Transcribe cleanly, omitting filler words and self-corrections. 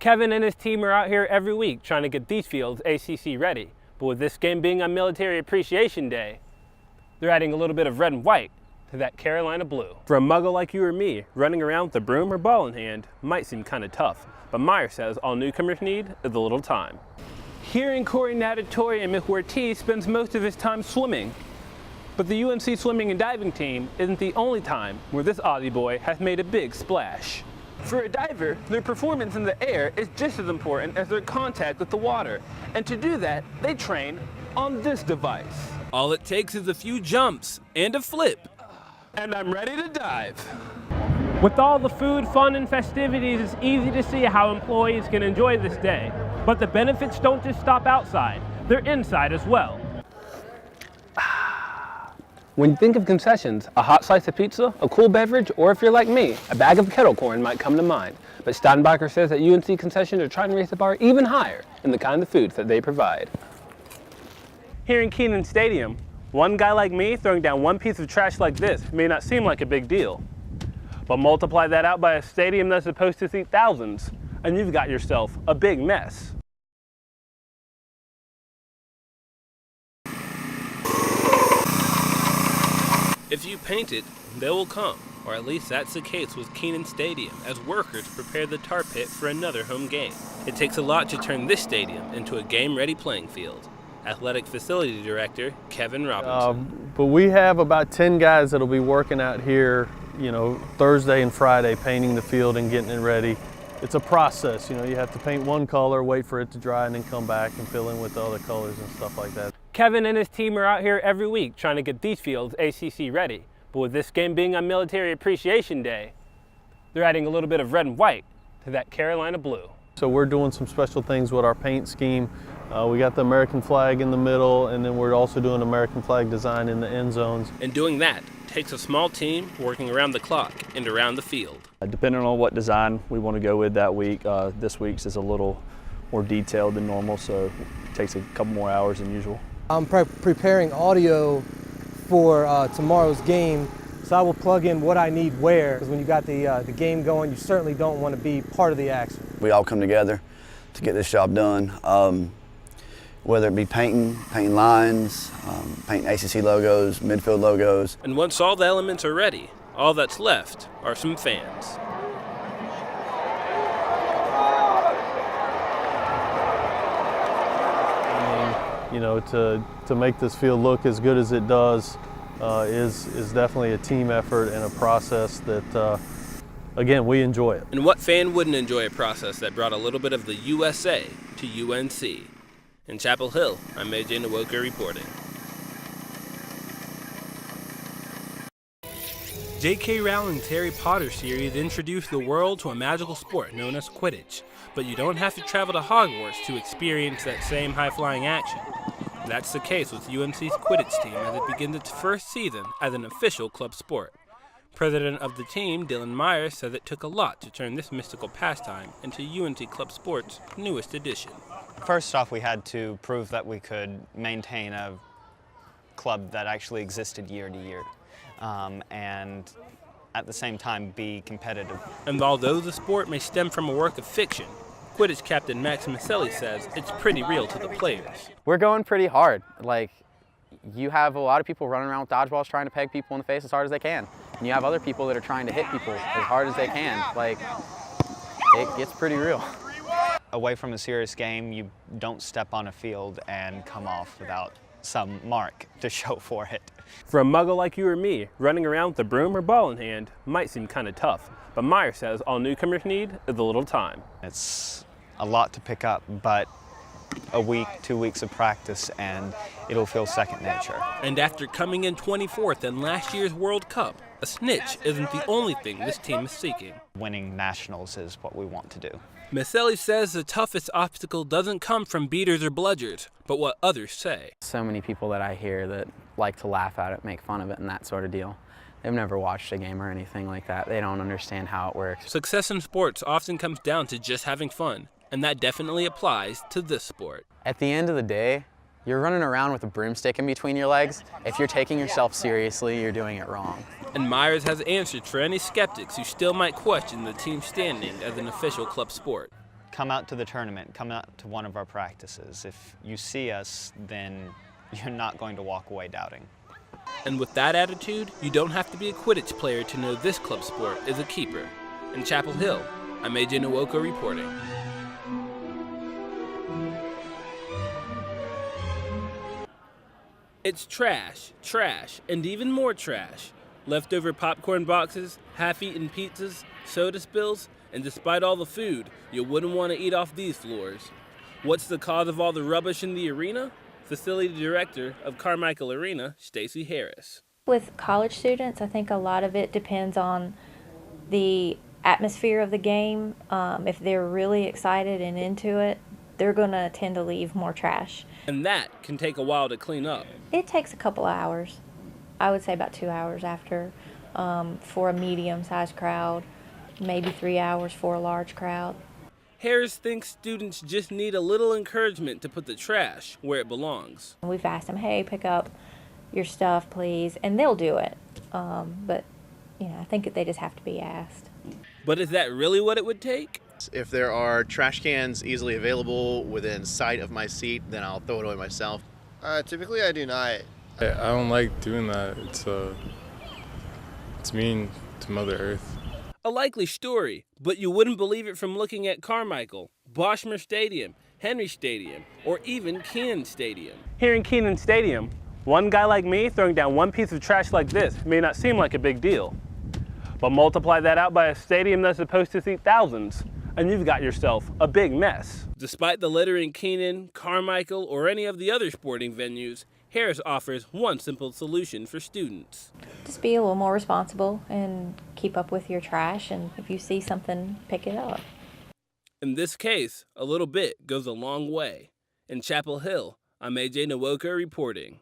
Kevin and his team are out here every week trying to get these fields ACC ready, but with this game being on Military Appreciation Day, they're adding a little bit of red and white to that Carolina blue. For a muggle like you or me, running around with a broom or ball in hand might seem kind of tough, but Meyer says all newcomers need is a little time. Here in Corey Natatory and Mick Ortiz spends most of his time swimming, but the UNC swimming and diving team isn't the only time where this Aussie boy has made a big splash. For a diver, their performance in the air is just as important as their contact with the water, and to do that, they train on this device. All it takes is a few jumps and a flip. And I'm ready to dive. With all the food, fun, and festivities, it's easy to see how employees can enjoy this day. But the benefits don't just stop outside, they're inside as well. When you think of concessions, a hot slice of pizza, a cool beverage, or if you're like me, a bag of kettle corn might come to mind. But Steinbacher says that UNC concessions are trying to raise the bar even higher in the kind of foods that they provide. Here in Kenan Stadium, one guy like me throwing down one piece of trash like this may not seem like a big deal. But multiply that out by a stadium that's supposed to seat thousands, and you've got yourself a big mess. If you paint it, they will come, or at least that's the case with Kenan Stadium as workers prepare the tar pit for another home game. It takes a lot to turn this stadium into a game-ready playing field. Athletic Facility Director Kevin Robinson. But we have about 10 guys that'll be working out here, Thursday and Friday, painting the field and getting it ready. It's a process, you have to paint one color, wait for it to dry, and then come back and fill in with the other colors and stuff like that. Kevin and his team are out here every week trying to get these fields ACC ready, but with this game being on Military Appreciation Day, they're adding a little bit of red and white to that Carolina blue. So we're doing some special things with our paint scheme. We got the American flag in the middle, and then we're also doing American flag design in the end zones. And doing that takes a small team working around the clock and around the field. Depending on what design we want to go with that week, this week's is a little more detailed than normal, so it takes a couple more hours than usual. I'm preparing audio for tomorrow's game, so I will plug in what I need where, because when you got the game going, you certainly don't want to be part of the action. We all come together to get this job done. Whether it be painting lines, painting ACC logos, midfield logos. And once all the elements are ready, all that's left are some fans. To make this field look as good as it does is definitely a team effort and a process that, again, we enjoy it. And what fan wouldn't enjoy a process that brought a little bit of the USA to UNC? In Chapel Hill, I'm Ngozika Nwoko reporting. J.K. Rowling's Harry Potter series introduced the world to a magical sport known as Quidditch, but you don't have to travel to Hogwarts to experience that same high-flying action. That's the case with UNC's Quidditch team as it begins its first season as an official club sport. President of the team, Dylan Myers, says it took a lot to turn this mystical pastime into UNC Club Sport's newest edition. First off, we had to prove that we could maintain a club that actually existed year to year, and at the same time be competitive. And although the sport may stem from a work of fiction, Quidditch captain Max Maselli says it's pretty real to the players. We're going pretty hard. You have a lot of people running around with dodgeballs trying to peg people in the face as hard as they can. And you have other people that are trying to hit people as hard as they can. It gets pretty real. Away from a serious game, you don't step on a field and come off without some mark to show for it. For a muggle like you or me, running around with a broom or ball in hand might seem kind of tough, but Meyer says all newcomers need is a little time. It's a lot to pick up, but a week, 2 weeks of practice, and it'll feel second nature. And after coming in 24th in last year's World Cup, a snitch isn't the only thing this team is seeking. Winning nationals is what we want to do. Maselli says the toughest obstacle doesn't come from beaters or bludgers, but what others say. So many people that I hear that like to laugh at it, make fun of it, and that sort of deal. They've never watched a game or anything like that. They don't understand how it works. Success in sports often comes down to just having fun, and that definitely applies to this sport. At the end of the day, you're running around with a broomstick in between your legs. If you're taking yourself seriously, you're doing it wrong. And Myers has answered for any skeptics who still might question the team's standing as an official club sport. come out to the tournament, come out to one of our practices. If you see us, then you're not going to walk away doubting. And with that attitude, you don't have to be a Quidditch player to know this club sport is a keeper. In Chapel Hill, I'm AJ Nwoko reporting. It's trash, trash, and even more trash. Leftover popcorn boxes, half-eaten pizzas, soda spills, and despite all the food, you wouldn't want to eat off these floors. What's the cause of all the rubbish in the arena? Facility Director of Carmichael Arena, Stacey Harris. With college students, I think a lot of it depends on the atmosphere of the game. If they're really excited and into it, they're going to tend to leave more trash. And that can take a while to clean up. It takes a couple of hours. I would say about 2 hours after for a medium-sized crowd, maybe 3 hours for a large crowd. Harris thinks students just need a little encouragement to put the trash where it belongs. We've asked them, hey, pick up your stuff, please, and they'll do it. But, I think they just have to be asked. But is that really what it would take? If there are trash cans easily available within sight of my seat, then I'll throw it away myself. Typically, I do not. I don't like doing that. It's mean to Mother Earth. A likely story, but you wouldn't believe it from looking at Carmichael, Boschmer Stadium, Henry Stadium, or even Kenan Stadium. Here in Kenan Stadium, one guy like me throwing down one piece of trash like this may not seem like a big deal. But multiply that out by a stadium that's supposed to seat thousands, and you've got yourself a big mess. Despite the litter in Kenan, Carmichael, or any of the other sporting venues, Harris offers one simple solution for students. Just be a little more responsible and keep up with your trash, and if you see something, pick it up. In this case, a little bit goes a long way. In Chapel Hill, I'm AJ Nwoko reporting.